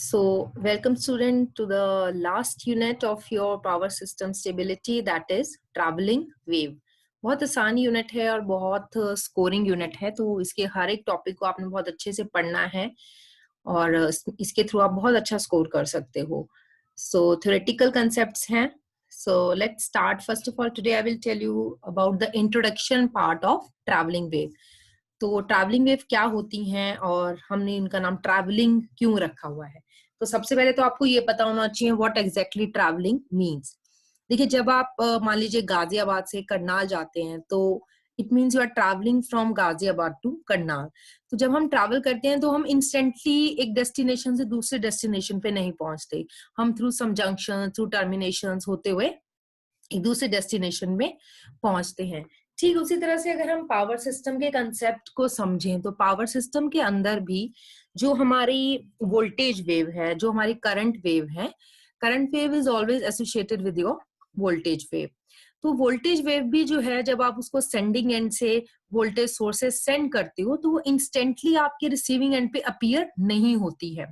So, welcome student to the last unit of your power system stability, that is traveling wave. बहुत आसान unit है और बहुत scoring unit है, तो इसके हर एक टॉपिक को आपने बहुत अच्छे से पढ़ना है और इसके थ्रू आप बहुत अच्छा स्कोर कर सकते हो. सो थ्योरेटिकल कंसेप्ट्स हैं. So let's start. First of all, today I will tell you about the introduction part of traveling wave. तो ट्रैवलिंग वेव क्या होती हैं और हमने इनका नाम ट्रैवलिंग क्यों रखा हुआ है. तो सबसे पहले तो आपको ये पता होना चाहिए व्हाट एग्जैक्टली ट्रैवलिंग मींस. देखिए, जब आप मान लीजिए गाजियाबाद से करनाल जाते हैं तो it means you are travelling from Ghaziabad to Karnal. तो जब हम ट्रैवल करते हैं तो हम इंस्टेंटली एक डेस्टिनेशन से दूसरे डेस्टिनेशन पे नहीं पहुंचते. हम through some junction, through termination होते हुए एक दूसरे डेस्टिनेशन में पहुंचते हैं. ठीक उसी तरह से अगर हम पावर सिस्टम के कंसेप्ट को समझें तो पावर सिस्टम के अंदर भी जो हमारी वोल्टेज वेव है, जो हमारी करंट वेव है, current wave is always associated with your voltage wave. तो वोल्टेज वेव भी जो है, जब आप उसको सेंडिंग एंड से वोल्टेज सोर्स से सेंड करते हो तो वो इंस्टेंटली आपके रिसीविंग एंड पे अपीयर नहीं होती है.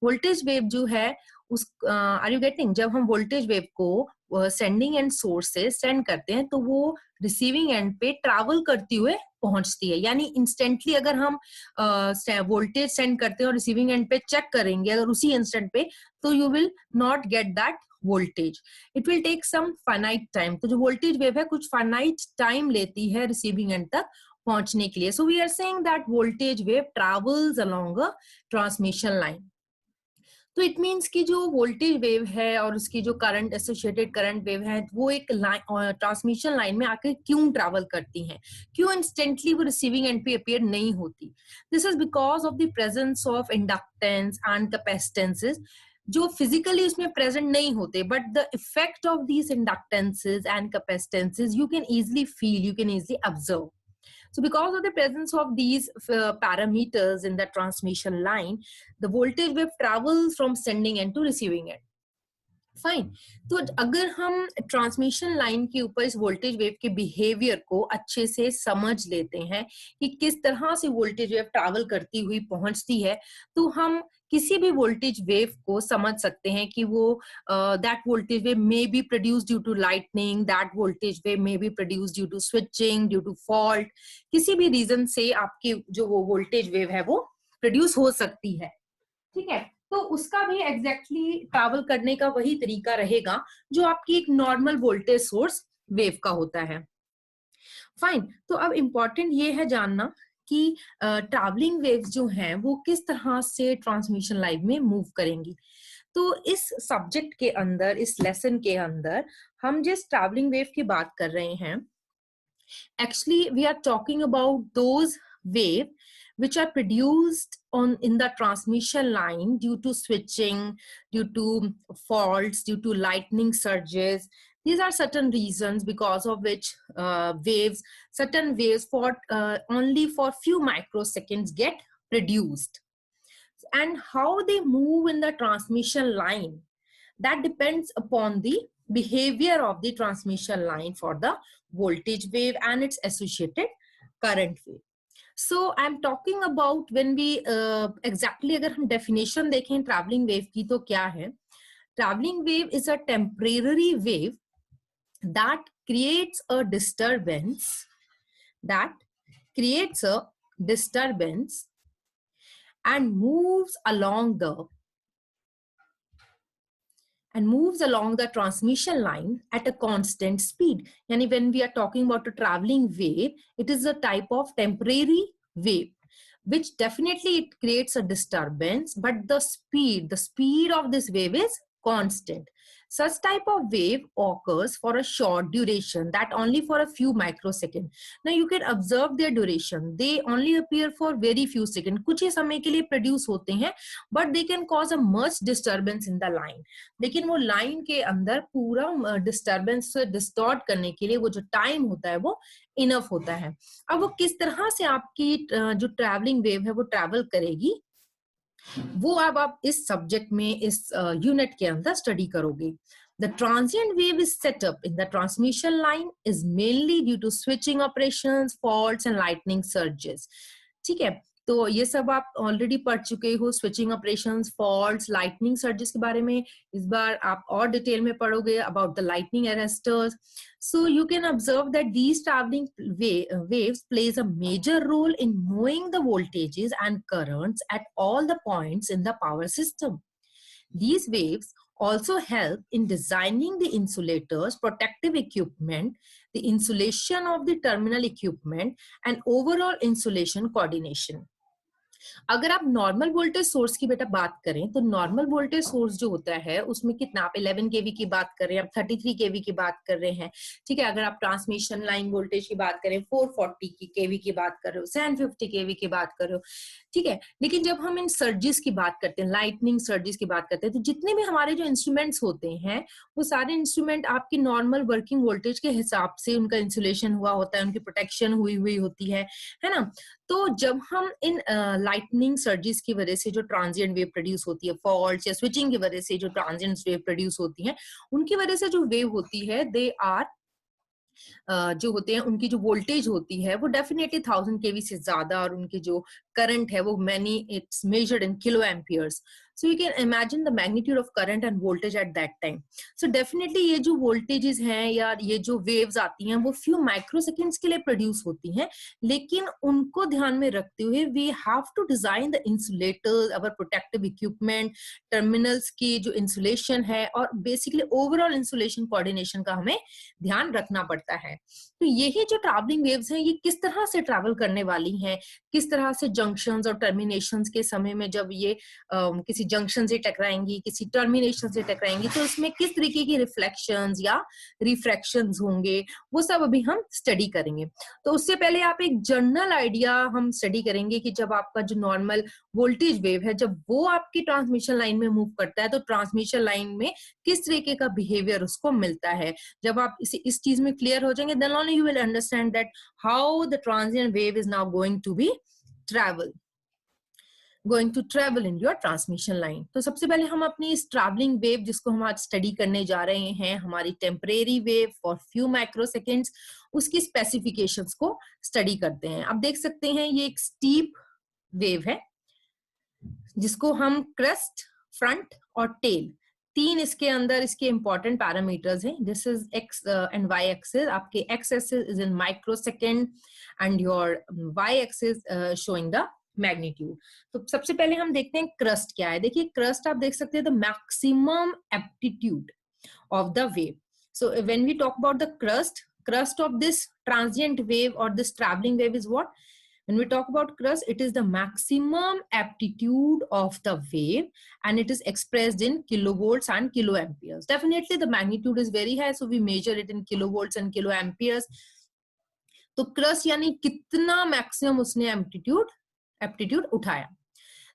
वोल्टेज वेव जो है उस आर यू गेटिंग, जब हम वोल्टेज वेव को सेंडिंग एंड सोर्स से सेंड करते हैं तो वो रिसीविंग एंड पे ट्रैवल करते हुए पहुंचती है. यानी इंस्टेंटली अगर हम वोल्टेज सेंड करते हैं और रिसीविंग एंड पे चेक करेंगे अगर उसी इंस्टेंट पे, तो you will not get that voltage. It will take some finite time. तो जो वोल्टेज वेव है कुछ फाइनाइट टाइम लेती है रिसीविंग एंड तक पहुंचने के लिए. So we are saying that voltage wave travels along a transmission line. तो इट मीन्स कि जो वोल्टेज वेव है और उसकी जो करंट एसोसिएटेड करंट वेव है वो एक ट्रांसमिशन लाइन में आकर क्यों ट्रैवल करती हैं, क्यों इंस्टेंटली वो रिसीविंग एंड पे अपीयर नहीं होती. This is because of the presence of inductance and capacitances जो फिजिकली उसमें प्रेजेंट नहीं होते, but the effect of these inductances and capacitances you can easily feel, you can easily observe. So because of the presence of these parameters in the transmission line, the voltage wave travels from sending end to receiving end. Fine. तो अगर हम transmission line के ऊपर इस voltage wave के behaviour को अच्छे से समझ लेते हैं कि किस तरह से वोल्टेज वेव ट्रैवल करती हुई पहुंचती है, तो हम किसी भी वोल्टेज वेव को समझ सकते हैं कि वो that voltage wave may be produce due to lightning, that voltage wave may be produce due to switching, due to fault. किसी भी रीजन से आपकी जो वो वोल्टेज वेव है वो प्रोड्यूस हो सकती है. ठीक है, तो उसका भी एग्जैक्टली ट्रैवल करने का वही तरीका रहेगा जो आपकी एक नॉर्मल वोल्टेज सोर्स वेव का होता है. फाइन. तो अब इंपॉर्टेंट ये है जानना कि ट्रैवलिंग वेव्स जो हैं वो किस तरह से ट्रांसमिशन लाइन में मूव करेंगी. तो इस सब्जेक्ट के अंदर, इस लेसन के अंदर हम जिस ट्रैवलिंग वेव की बात कर रहे हैं, actually we are talking about those wave which are produced in the transmission line due to switching, due to faults, due to lightning surges. These are certain reasons because of which certain waves for only for few microseconds get produced. And how they move in the transmission line, that depends upon the behavior of the transmission line for the voltage wave and its associated current wave. So I'm talking about when we exactly अगर हम definition देखें traveling wave की तो क्या है. Traveling wave is a temporary wave that creates a disturbance, and moves along the transmission line at a constant speed. Yani when we are talking about a traveling wave, it is a type of temporary wave which definitely it creates a disturbance, but the speed of this wave is constant. Such type of wave occurs for a short duration, that only for a few microseconds. Now you can observe their duration. They only appear for very few seconds. कुछ ही समय के लिए produce होते हैं, but they can cause a much disturbance in the line. लेकिन वो line के अंदर पूरा disturbance से distort करने के लिए वो जो time होता है वो enough होता है. अब वो किस तरह से आपकी जो traveling wave है वो travel करेगी, वो अब आप इस सब्जेक्ट में इस यूनिट के अंदर स्टडी करोगे. The transient wave is set up in the transmission line is mainly due to switching operations, faults and lightning surges. ठीक है, तो ये सब आप ऑलरेडी पढ़ चुके हो, switching operations, faults, lightning surges के बारे में इस बार आप और डिटेल में पढ़ोगे about the lightning arresters. So you can observe that these traveling waves plays a major role in knowing the voltages and currents at all the points in the power system. These waves also help in designing the insulators, protective equipment, the insulation of the terminal equipment, and overall insulation coordination. अगर आप normal voltage source की बेटा बात करें तो normal voltage source जो होता है उसमें कितना, आप 11 केवी की बात कर रहे हैं, आप 33 केवी की बात कर रहे हैं, ठीक है. अगर आप ट्रांसमिशन लाइन वोल्टेज की बात करें 440 की केवी की बात कर रहे हो, 750 केवी की बात कर रहे हो, ठीक है. लेकिन जब हम इन सर्जिस की बात करते हैं, लाइटनिंग सर्जिस की बात करते हैं, तो जितने भी हमारे जो इंस्ट्रूमेंट्स होते हैं वो सारे इंस्ट्रूमेंट आपकी नॉर्मल वर्किंग वोल्टेज के हिसाब से उनका इंसुलेशन हुआ होता है, उनकी प्रोटेक्शन हुई हुई होती है ना. तो जब हम इन लाइटनिंग सर्जिस की वजह से जो ट्रांजिएंट वेव प्रोड्यूस होती है, फॉल्ट्स या स्विचिंग की वजह से जो ट्रांजिएंट वेव प्रोड्यूस होती है, उनकी वजह से जो वेव होती है दे आर जो होते हैं उनकी जो वोल्टेज होती है वो डेफिनेटली 1000 केवी से ज्यादा, और उनकी जो करंट है वो it's measured in kilo amperes. So you can imagine the magnitude of current and voltage at that time. So definitely ये जो voltages हैं या ये जो waves आती हैं वो few microseconds के लिए produce होती हैं, लेकिन उनको ध्यान में रखते हुए we have to design the insulators, our protective equipment, terminals की जो insulation है और basically overall insulation coordination का हमें ध्यान रखना पड़ता है. तो यही जो ट्रैवलिंग वेव्स हैं ये किस तरह से ट्रैवल करने वाली हैं, किस तरह से जंक्शंस और टर्मिनेशंस के समय में जब ये किसी जंक्शन से टकराएंगी, किसी टर्मिनेशन से टकराएंगी, तो इसमें किस तरीके की रिफ्लेक्शंस या रिफ्रैक्शंस होंगे, वो सब अभी हम स्टडी करेंगे. तो उससे पहले आप एक जनरल आइडिया हम स्टडी करेंगे कि जब आपका जो नॉर्मल वोल्टेज वेव है जब वो आपकी ट्रांसमिशन लाइन में मूव करता है तो ट्रांसमिशन लाइन में किस तरीके का बिहेवियर उसको मिलता है. जब आप इस चीज में क्लियर हो जाएंगे then only you will understand that how the transient wave is now going to travel in your transmission line. तो सबसे पहले हम अपनी इस ट्रैवलिंग वेव जिसको हम आज स्टडी करने जा रहे हैं, हमारी temporary wave for few microseconds, उसकी स्पेसिफिकेशंस को स्टडी करते हैं. आप देख सकते हैं ये एक स्टीप वेव है जिसको हम क्रेस्ट, फ्रंट और टेल, तीन इसके अंदर इसके इंपॉर्टेंट पैरामीटर्स हैं. This is X and Y axis. आपके X axis is in microsecond and your Y axis showing the magnitude. तो सबसे पहले हम देखते हैं क्रस्ट क्या है. देखिए क्रस्ट आप देख सकते हैं the maximum aptitude of the wave. So when we talk about the crust of this transient wave or this traveling wave is what? When we talk about crust, it is the maximum aptitude of the wave and it is expressed in kilovolts and kiloamperes. Definitely the magnitude is very high, so we measure it in kilovolts and kiloamperes. तो crust यानी कितना maximum उसने aptitude उठाया.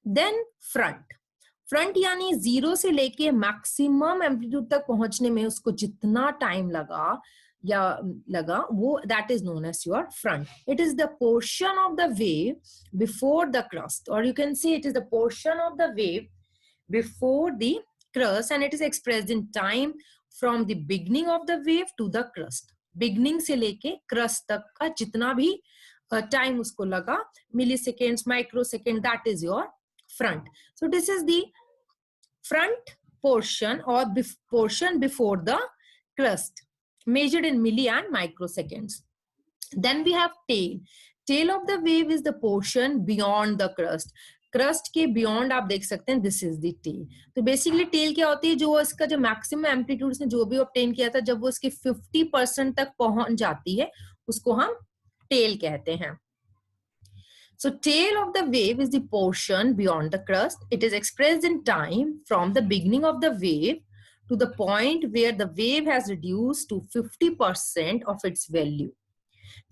Then front यानी 0 से लेके maximum amplitude तक पहुंचने में उसको जितना टाइम लगा वो that is known as your front. It is the portion of the wave before the crust, or you can say it is the portion of the wave before the crust, and it is expressed in time from the beginning of the wave to the crust. Beginning से लेके crust तक का जितना भी time उसको लगा, milliseconds, microsecond, that is your front. So this is the front portion or portion before the crust, measured in milli and microseconds. Then we have tail. Tail of the wave is the portion beyond the crust. Crust के beyond आप देख सकते हैं, this is the tail. तो basically tail क्या होती है, जो इसका जो maximum amplitude उसने जो भी obtain किया था, जब वो इसके 50% तक पहुंच जाती है उसको हम tail कहते हैं. So tail of the wave is the portion beyond the crust. It is expressed in time from the beginning of the wave to the point where the wave has reduced to 50% of its value.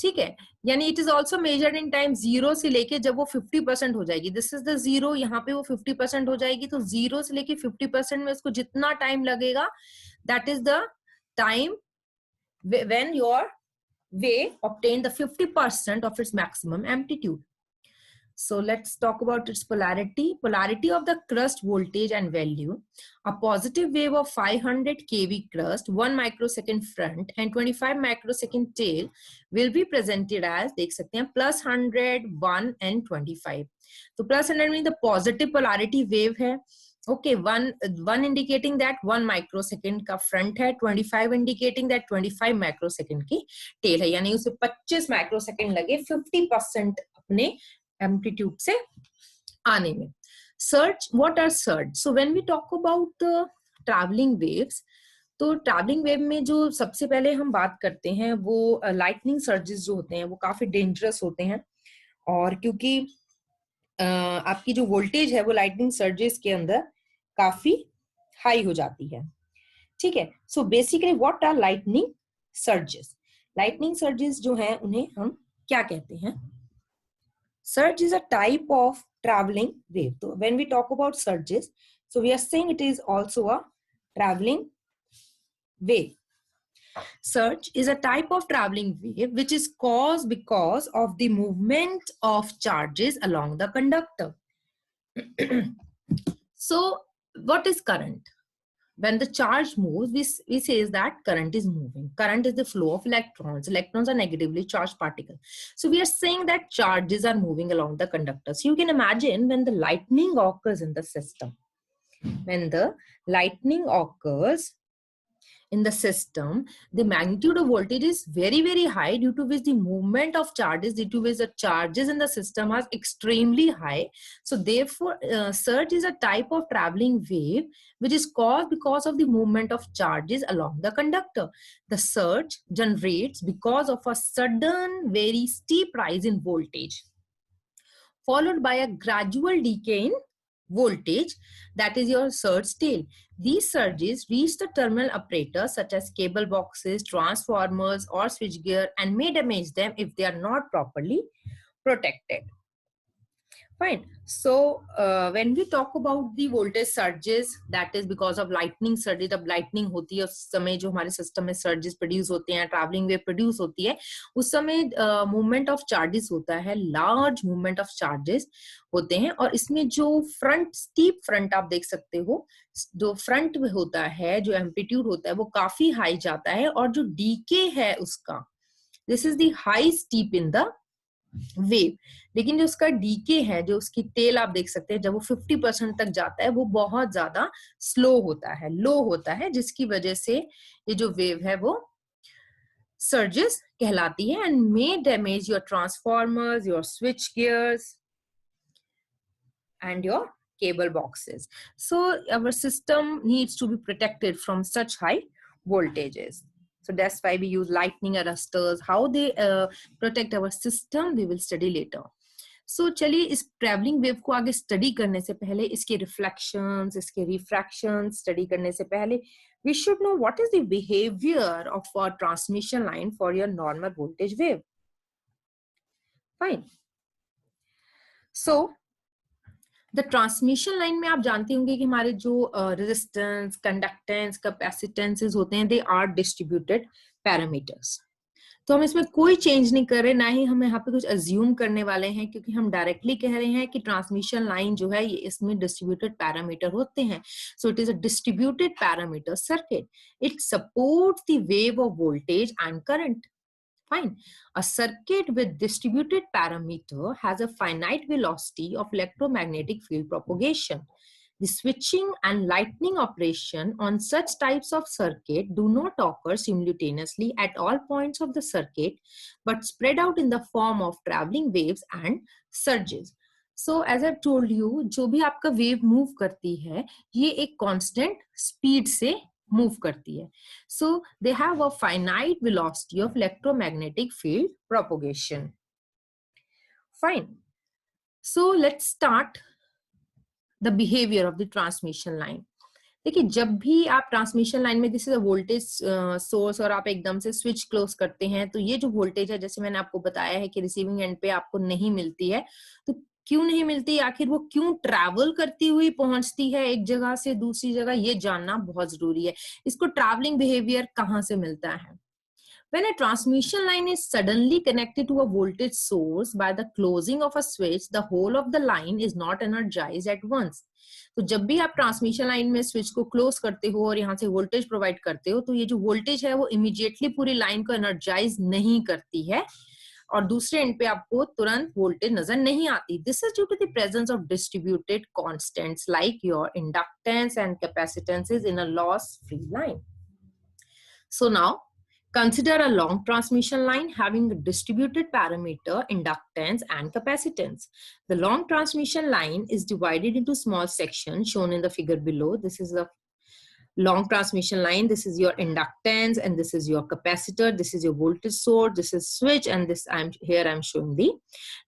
ठीक है, यानी it is also measured in time 0 से लेके जब वो 50% हो जाएगी. This is the 0, यहाँ पे वो 50% हो जाएगी. तो 0 से लेके 50% में उसको जितना टाइम लगेगा, that is the time when your wave obtained the 50% of its maximum amplitude. So let's talk about its polarity. Polarity of the crust voltage and value. A positive wave of 500 kV crust, 1 microsecond front and 25 microsecond tail will be presented as, देख सकते हैं, +100, 1 and 25. तो +100 means the positive polarity wave है. Okay, one indicating that 1 microsecond का front है, 25 indicating that 25 microsecond की tail है, यानी उसे 25 microsecond लगे 50% अपने amplitude से आने में. Surge, what are surge? So when we talk about the traveling waves, तो ट्रैवलिंग वेव में जो सबसे पहले हम बात करते हैं वो लाइटनिंग सर्जेस जो होते हैं वो काफी डेंजरस होते हैं, और क्योंकि आपकी जो वोल्टेज है वो लाइटनिंग सर्जेस के अंदर काफी हाई हो जाती है. ठीक है. So basically what are lightning surges? Lightning surges जो है उन्हें हम क्या कहते हैं? Surge is a type of traveling wave. So when we talk about surges, so we are saying it is also a traveling wave. Surge is a type of traveling wave which is caused because of the movement of charges along the conductor. So what is current? When the charge moves, we say is that current is moving. Current is the flow of electrons. Electrons are negatively charged particles. So we are saying that charges are moving along the conductor. So you can imagine when the lightning occurs in the system. When the lightning occurs in the system, the magnitude of voltage is very, very high, due to which the movement of charges, due to which the charges in the system are extremely high. So therefore, surge is a type of traveling wave which is caused because of the movement of charges along the conductor. The surge generates because of a sudden, very steep rise in voltage, followed by a gradual decay in voltage, that is your surge tail. These surges reach the terminal apparatus such as cable boxes, transformers or switchgear and may damage them if they are not properly protected. Fine. So when we talk about the voltage surges, that is because of lightning surges. जब lightning होती है उस समय जो हमारे system में surges produce होते हैं, traveling wave produce होती है, उस समय movement of charges होता है, large movement of charges होते हैं, और इसमें जो front steep front आप देख सकते हो, जो front में होता है, जो amplitude होता है वो काफी high जाता है, और जो decay है उसका, this is the high steep in the wave, लेकिन जो उसका डीके है, जो उसकी टेल आप देख सकते हैं, जब वो 50% तक जाता है वो बहुत ज्यादा स्लो होता है, लो होता है, जिसकी वजह से ये जो वेव है वो सर्जेस कहलाती है, and may damage your transformers, your switch gears and your cable boxes. So our system needs to be protected from such high voltages. So that's why we use lightning arresters. How they protect our system, we will study later. So चलिए इस travelling wave को आगे study करने से पहले, इसके reflections, इसके रिफ्रैक्शंस study करने से पहले, we should know what is the behavior of a transmission line for your normal voltage wave. Fine. So the transmission line में आप जानते होंगे कि हमारे जो रेजिस्टेंस, कंडक्टेंस, कैपेसिटेंसेस होते हैं, दे आर डिस्ट्रीब्यूटेड पैरामीटर्स. तो हम इसमें कोई चेंज नहीं कर रहे, ना ही हम यहाँ पे कुछ अज्यूम करने वाले हैं, क्योंकि हम डायरेक्टली कह रहे हैं कि ट्रांसमिशन लाइन जो है ये इसमें डिस्ट्रीब्यूटेड पैरामीटर होते हैं. So it is a distributed parameter circuit. It supports the wave of voltage and current. Fine. A circuit with distributed parameter has a finite velocity of electromagnetic field propagation. The switching and lightning operation on such types of circuit do not occur simultaneously at all points of the circuit, but spread out in the form of traveling waves and surges. So as I've told you, जो भी आपका wave move करती है, ये एक constant speed से move करती है. So they have a finite velocity of electromagnetic field propagation. Fine. So let's start the behavior of the transmission line. देखिए, जब भी आप ट्रांसमिशन लाइन में, this is a voltage source, और आप एकदम से स्विच क्लोज करते हैं, तो ये जो वोल्टेज है, जैसे मैंने आपको बताया है कि रिसीविंग एंड पे आपको नहीं मिलती है, तो क्यों नहीं मिलती, आखिर वो क्यों ट्रैवल करती हुई पहुंचती है एक जगह से दूसरी जगह, ये जानना बहुत जरूरी है. इसको ट्रैवलिंग बिहेवियर कहाँ से मिलता है? When a transmission line is suddenly connected to a voltage source by the closing of a switch, the whole of the line is not energized at once. तो जब भी आप ट्रांसमिशन लाइन में switch को क्लोज करते हो और यहाँ से वोल्टेज प्रोवाइड करते हो, तो ये जो वोल्टेज है वो इमीडिएटली पूरी लाइन को एनर्जाइज नहीं करती है और दूसरे एंड पे आपको तुरंत वोल्टेज नजर नहीं आती. This is due to the presence of distributed constants like your inductance and capacitances in a loss free line. So now consider a long transmission line having a distributed parameter, inductance and capacitance. The long transmission line is divided into small sections shown in the figure below. This is the long transmission line. This is your inductance and this is your capacitor. This is your voltage source. This is switch, and this I'm showing the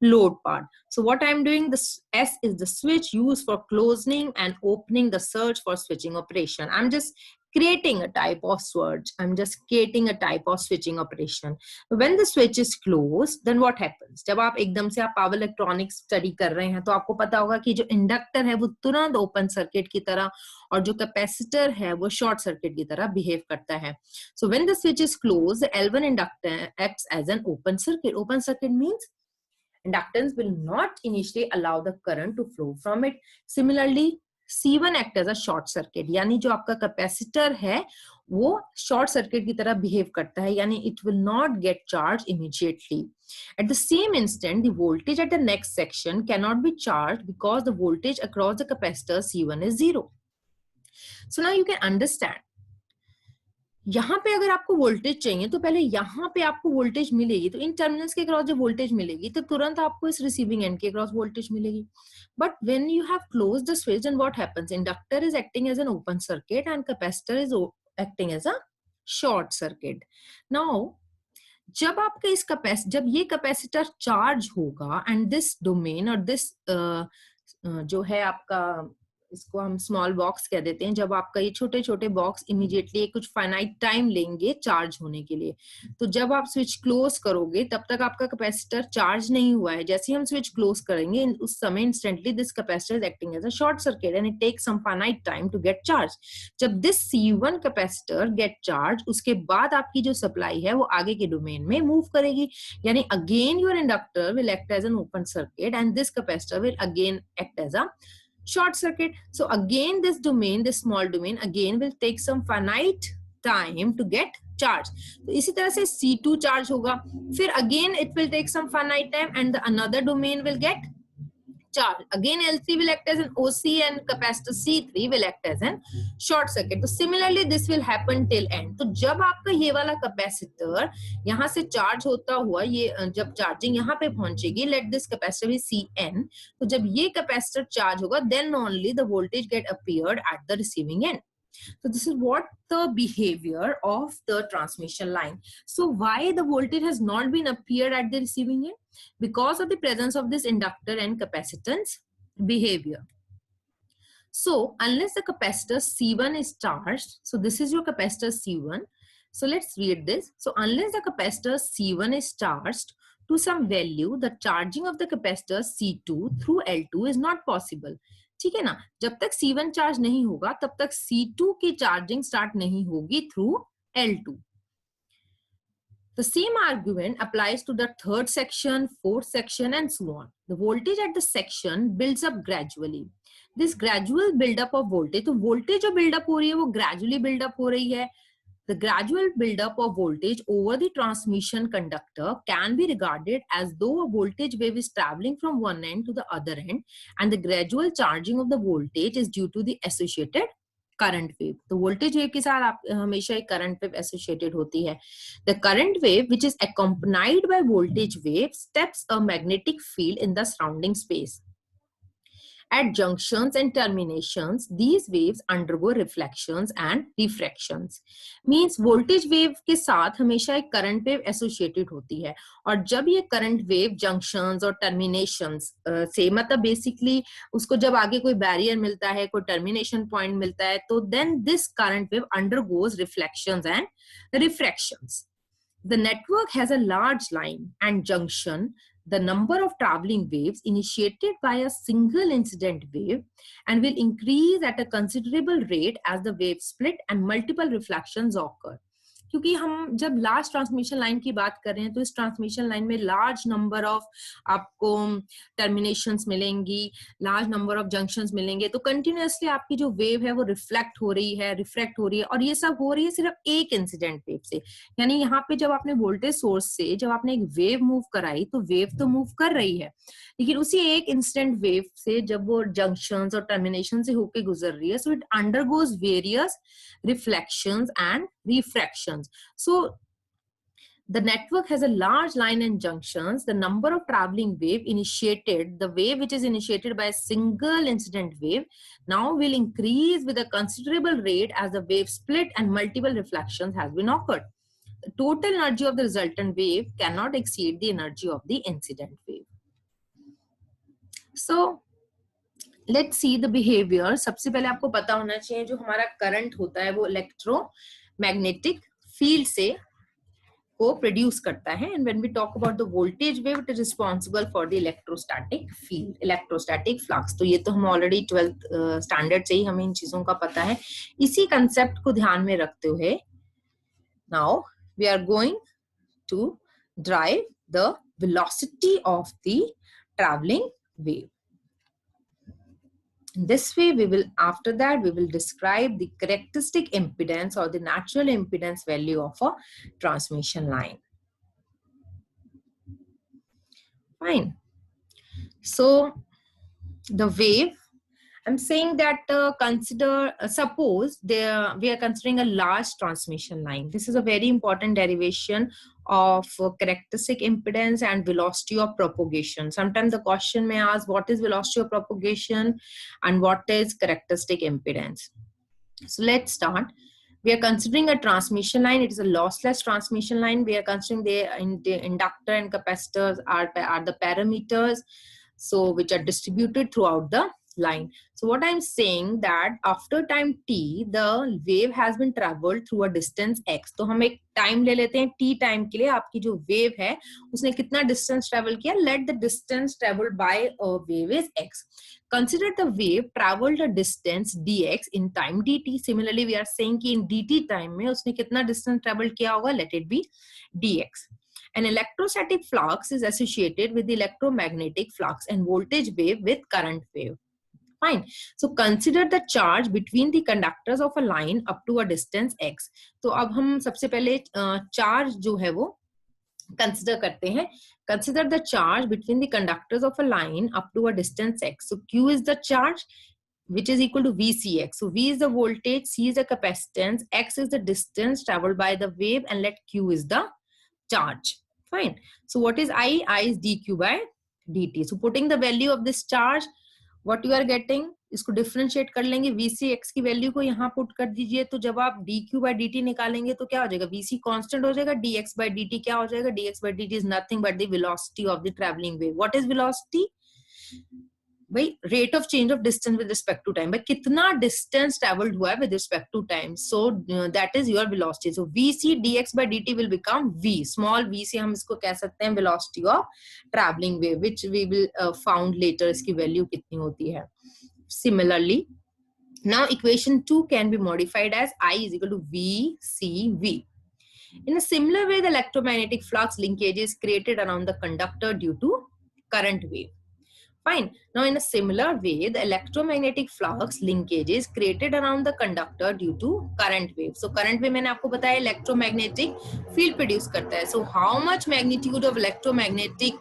load part. So what I'm doing, this S is the switch used for closing and opening the surge for switching operation. I'm just creating a type of switch. I'm just creating a type of switching operation. When the switch is closed, then what happens? जब आप एकदम से आप power electronics study कर रहे हैं तो आपको पता होगा कि जो इंडक्टर है वो तुरंत ओपन सर्किट की तरह और जो कैपेसिटर है वो शॉर्ट सर्किट की तरह बिहेव करता है. So when the switch is closed, the L1 inductor acts as an open circuit. Open circuit means inductance will not initially allow the current to flow from it. Similarly, C1 act as a short circuit, यानी जो आपका capacitor है वो short circuit की तरह behave करता है, यानी it will not get charged immediately. At the same instant, the voltage at the next section cannot be charged because the voltage across the capacitor C1 is 0. So now you can understand. यहाँ पे अगर आपको voltage चाहिए तो पहले यहाँ पे आपको वोल्टेज मिलेगी, तो इन टर्मिनल्स के क्रॉस जब वोल्टेज मिलेगी तो तुरंत आपको इस रिसीविंग एंड के क्रॉस वोल्टेज मिलेगी. But when you have closed the switch, then what happens? Inductor is acting as an open circuit and capacitor is acting as a short circuit. Now जब आपका जब ये कैपेसिटर चार्ज होगा and this domain और this जो है आपका, इसको हम स्मॉल बॉक्स कह देते हैं, जब आपका ये छोटे छोटे बॉक्स इमीडिएटली कुछ फाइनाइट टाइम लेंगे चार्ज होने के लिए, तो जब आप स्विच क्लोज करोगे तब तक आपका कैपेसिटर चार्ज नहीं हुआ है. जैसे ही हम स्विच क्लोज करेंगे उस समय instantly this capacitor is acting as a short circuit and it takes some finite time to get charge. जब this C1 capacitor get charge, उसके बाद आपकी जो सप्लाई है वो आगे के डोमेन में मूव करेगी, यानी again your inductor will act as an open circuit and this capacitor will again act as a short circuit. So again this domain, this small domain again will take some finite time to get charge. तो इसी तरह से C2 charge होगा, फिर again it will take some finite time and the another domain will get charge. Again L3 will act as an OC and capacitor C3 will act as an short circuit. तो similarly this will happen till end. तो जब आपका ये वाला capacitor यहाँ से charge होता हुआ ये जब चार्जिंग यहाँ पे पहुंचेगी, let this capacitor be Cn, तो जब ये कैपेसिटर चार्ज होगा then only the voltage get appeared at the receiving end. So this is what the behavior of the transmission line. So why the voltage has not been appeared at the receiving end? Because of the presence of this inductor and capacitance behavior. So unless the capacitor C1 is charged, so this is your capacitor C1. So let's read this. So unless the capacitor C1 is charged to some value, the charging of the capacitor C2 through L2 is not possible. ठीक है ना, जब तक C1 charge नहीं होगा तब तक C2 की चार्जिंग स्टार्ट नहीं होगी through L2. The same argument applies to the third section, fourth section and so on. The voltage at the section builds up gradually. This gradual build up of voltage, तो voltage जो build up हो रही है वो gradually build up हो रही है. The gradual build-up of voltage over the transmission conductor can be regarded as though a voltage wave is traveling from one end to the other end, and the gradual charging of the voltage is due to the associated current wave. तो voltage wave के साथ आप हमेशा एक current wave associated होती है. The current wave, which is accompanied by voltage wave, steps a magnetic field in the surrounding space. At junctions and terminations, these waves undergo reflections and refractions. Means voltage wave के साथ हमेशा एक current wave associated होती है, और जब ये current wave junctions और terminations से मतलब basically उसको जब आगे कोई barrier मिलता है, कोई termination point मिलता है, तो then this current wave undergoes reflections and refractions. The network has a large line and junction. The number of traveling waves initiated by a single incident wave and will increase at a considerable rate as the waves split and multiple reflections occur. क्योंकि हम जब last transmission line की बात कर रहे हैं तो इस ट्रांसमिशन लाइन में लार्ज नंबर ऑफ आपको टर्मिनेशंस मिलेंगी, लार्ज नंबर ऑफ जंक्शंस मिलेंगे, तो कंटिन्यूअसली आपकी जो वेव है वो रिफ्लेक्ट हो रही है, रिफ्रैक्ट हो रही है, और ये सब हो रही है सिर्फ एक इंसिडेंट वेव से। यानी यहाँ पे जब आपने वोल्टेज सोर्स से जब आपने एक वेव मूव कराई तो वेव तो मूव कर रही है, लेकिन उसी एक इंस्टेंट वेव से जब वो जंक्शंस और टर्मिनेशन से होके गुजर रही है, so it undergoes various reflections and refractions. So the network has a large line and junctions. The number of traveling wave initiated, the wave which is initiated by a single incident wave, now will increase with a considerable rate as the wave split and multiple reflections has been occurred. The total energy of the resultant wave cannot exceed the energy of the incident wave. So let's see the behavior. सबसे पहले आपको पता होना चाहिए जो हमारा current होता है वो इलेक्ट्रोमैग्नेटिक फील्ड से को प्रोड्यूस करता है, and when we talk about the voltage wave it is responsible for the electrostatic field, electrostatic flux. तो ये तो हम ऑलरेडी 12th स्टैंडर्ड से ही हमें इन चीजों का पता है. इसी कंसेप्ट को ध्यान में रखते हुए now we are going to drive the velocity of the travelling wave. In this way, after that, we will describe the characteristic impedance or the natural impedance value of a transmission line. Fine. So, the wave, I'm saying that suppose we are considering a large transmission line. This is a very important derivation of characteristic impedance and velocity of propagation. Sometimes the question may ask what is velocity of propagation and what is characteristic impedance. So let's start. We are considering a transmission line. It is a lossless transmission line. We are considering the inductor and capacitors are the parameters, so which are distributed throughout the line. So what I'm saying that after time t the wave has been traveled through a distance x. तो हम एक time ले लेते हैं t time के लिए. आपकी जो वेव है उसने कितना डिस्टेंस ट्रेवल किया? Let the distance traveled by a wave is x. Consider the wave traveled a distance dx in time dt. Similarly we are saying कि in dt time में उसने कितना डिस्टेंस ट्रेवल किया होगा? Let it be dx. An electrostatic flux is associated with the electromagnetic flux and voltage wave with current wave. Fine. So consider the charge between the conductors of a line up to a distance x. तो अब हम सबसे पहले charge जो है वो consider करते हैं. Consider the charge between the conductors of a line up to a distance x. So q is the charge which is equal to vcx. So v is the voltage, c is the capacitance, x is the distance traveled by the wave, and let q is the charge. Fine. So what is I? I is dq by dt. So putting the value of this charge, what you are getting, इसको differentiate कर लेंगे. vcx की value को यहाँ put कर दीजिए. तो जब आप dq by dt निकालेंगे तो क्या हो जाएगा? vc कांस्टेंट हो जाएगा. dx by dt क्या हो जाएगा? dx by dt is nothing but the velocity of the traveling wave. What is velocity? भाई rate of change of distance with respect to time. भाई कितना डिस्टेंस ट्रेवल्ड हुआ है with respect to time. So that is your velocity. सो vc dx by dt will become v. Small v से हम इसको कह सकते हैं velocity of travelling wave, which we will found later इसकी वैल्यू कितनी होती है. Similarly, now equation 2 can be modified as I is equal to vcv. In a similar way, the electromagnetic flux linkage is created around the conductor due to current wave. Fine. Now, in a similar way, the electromagnetic flux linkage is created around the conductor due to current wave. So, current wave मैंने आपको बताया electromagnetic field produce करता है. So, how much magnitude of electromagnetic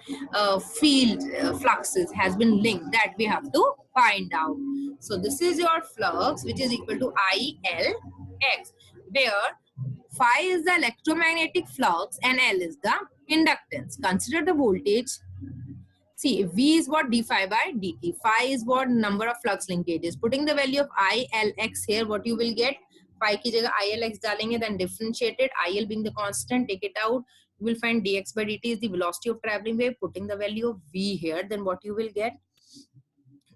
field fluxes has been linked, that we have to find out. So, this is your flux which is equal to ILX, where phi is the electromagnetic flux and L is the inductance. Consider the voltage. See, V is what? d phi by dt. Phi is what? Number of flux linkages. Putting the value of ILX here, what you will get? Phi की जगह ILX डालेंगे, then differentiate it. IL being the constant, take it out. You will find dx by dt is the velocity of traveling wave. Putting the value of V here, then what you will get?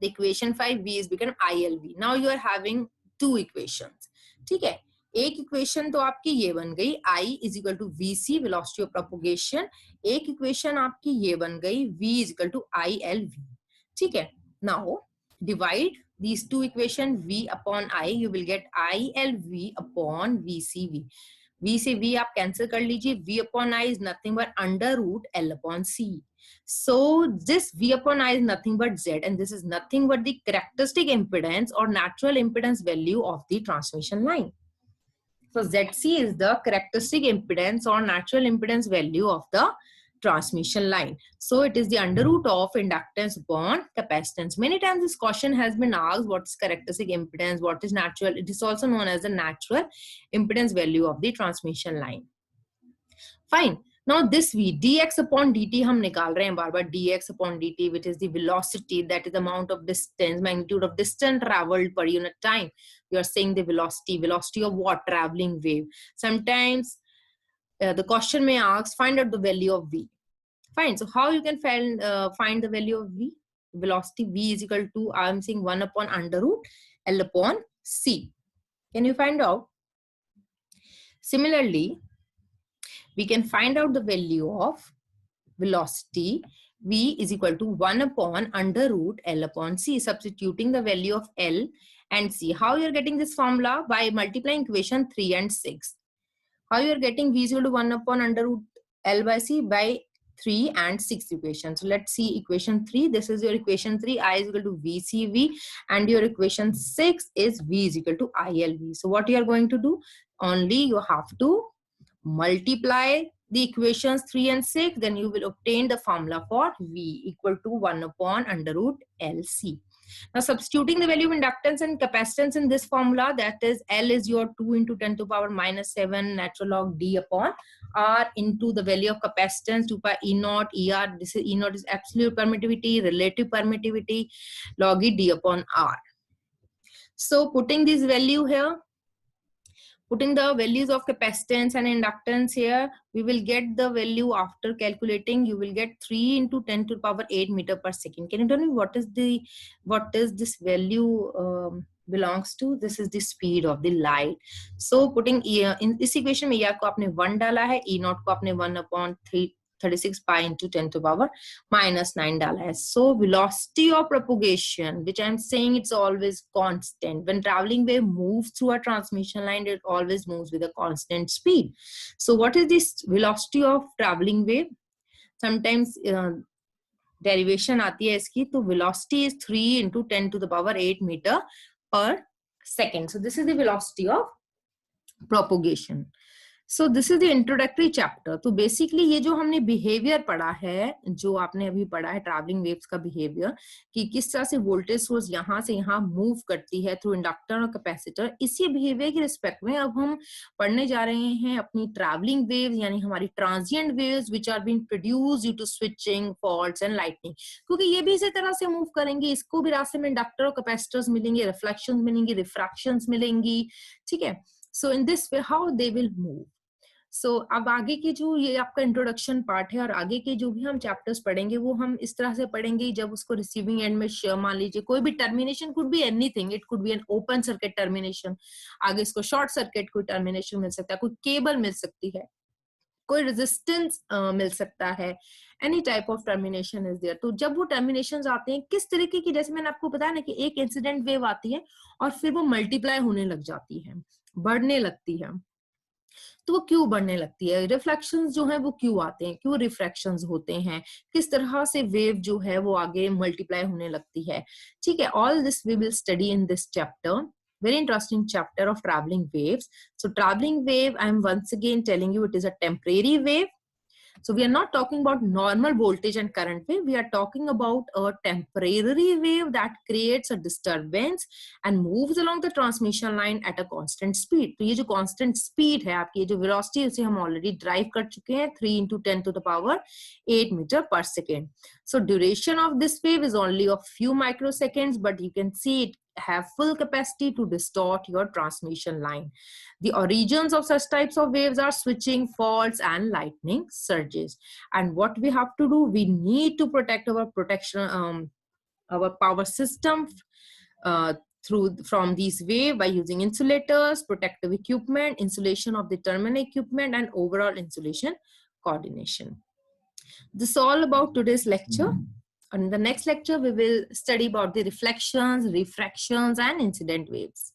The equation 5, V is become ILV. Now you are having two equations. ठीक है. एक equation तो आपकी ये बन गई I is equal to VC, velocity of propagation. एक equation आपकी ये बन गई V is equal to ILV. ठीक है. Now divide these two equation V upon I, you will get ILV upon VCV. V से V आप कैंसिल कर लीजिए, V upon I is nothing but under root L upon C. So this V upon I is nothing but Z, and this is nothing but the characteristic impedance or natural impedance value of the transmission line. So ZC is the characteristic impedance or natural impedance value of the transmission line. So it is the under root of inductance upon capacitance. Many times this question has been asked, what is characteristic impedance, what is natural? It is also known as the natural impedance value of the transmission line. Fine. Now this V, dx upon dt हम निकाल रहे हैं बार बार, dx upon dt, which is the velocity, that is the amount of distance, magnitude of distance traveled per unit time. We are saying the velocity of what? Traveling wave. Sometimes the question may ask, find out the value of V. Fine. So how you can find the value of V? Velocity V is equal to, I am saying 1 upon under root L upon C. Can you find out? Similarly, we can find out the value of velocity V is equal to 1 upon under root L upon C, substituting the value of L and C. How you are getting this formula? By multiplying equation 3 and 6. How you are getting V is equal to 1 upon under root L by C? By 3 and 6 equation. So let's see equation 3. This is your equation 3. I is equal to VCV, and your equation 6 is V is equal to ILV. So what you are going to do? Only you have to multiply the equations 3 and 6, then you will obtain the formula for V equal to 1 upon under root LC. Now substituting the value of inductance and capacitance in this formula, that is L is your 2 into 10 to the power minus 7 natural log D upon R into the value of capacitance 2 pi E naught ER. This is E naught is absolute permittivity, relative permittivity, log E D upon R. So putting this value here, putting the values of capacitance and inductance here, we will get the value after calculating. You will get 3 into 10 to the power 8 meter per second. Can you tell me what is this value belongs to? This is the speed of the light. So putting in this equation में ER को आपने 1 डाला है, E naught को आपने 1 upon 36 pi into 10 to the power minus 9 डाला है. So velocity of propagation, which I'm saying it's always constant. When traveling wave moves through a transmission line, it always moves with a constant speed. So what is this velocity of traveling wave? Sometimes derivation आती है इसकी, तो velocity is 3 into 10 to the power 8 meter per second. So this is the velocity of propagation. So this is the introductory chapter. तो basically ये जो हमने behavior पढ़ा है, जो आपने अभी पढ़ा है traveling waves का behavior, कि किस तरह से voltage source यहाँ से यहाँ move करती है through inductor और capacitor, इसी behavior के respect में अब हम पढ़ने जा रहे हैं अपनी traveling waves, यानी हमारी transient waves which are being produced due to switching, faults and lightning. क्योंकि ये भी इसी तरह से move करेंगे, इसको भी रास्ते में inductor और capacitors मिलेंगे, reflections मिलेंगी, refractions मिलेंगी, ठीक है. So in this way, how they will move. So अब आगे के जो ये आपका इंट्रोडक्शन पार्ट है और आगे के जो भी हम चैप्टर्स पढ़ेंगे वो हम इस तरह से पढ़ेंगे, जब उसको रिसीविंग एंड में मान लीजिए कोई भी termination, could be anything, it could be N open circuit termination, आगे इसको शॉर्ट सर्किट कोई टर्मिनेशन मिल सकता है, कोई केबल मिल सकती है, कोई रेजिस्टेंस मिल सकता है, any type of termination is there. तो जब वो टर्मिनेशन आते हैं किस तरीके की, जैसे मैंने आपको बताया ना कि एक इंसिडेंट वेव आती है और फिर वो मल्टीप्लाई होने लग जाती है, बढ़ने लगती है. तो वो क्यों बढ़ने लगती है, रिफ्लेक्शंस जो है वो क्यों आते हैं, क्यों रिफ्रैक्शंस होते हैं, किस तरह से वेव जो है वो आगे मल्टीप्लाई होने लगती है, ठीक है. All this we will study in this chapter. Very interesting chapter of traveling waves. So traveling wave, I am once again telling you, it is a temporary wave. So we are not talking about normal voltage and current wave. We are talking about a temporary wave that creates a disturbance and moves along the transmission line at a constant speed. तो ये जो constant speed है आपकी, ये जो velocity है, उसे हम already derive कर चुके हैं, 3 into 10 to the power 8 meter per second. So duration of this wave is only a few microseconds, but you can see it have full capacity to distort your transmission line. The origins of such types of waves are switching, faults and lightning surges. And what we have to do, we need to protect our our power system from these waves by using insulators, protective equipment, insulation of the terminal equipment and overall insulation coordination. This is all about today's lecture. In the next lecture, we will study about the reflections, refractions, and incident waves.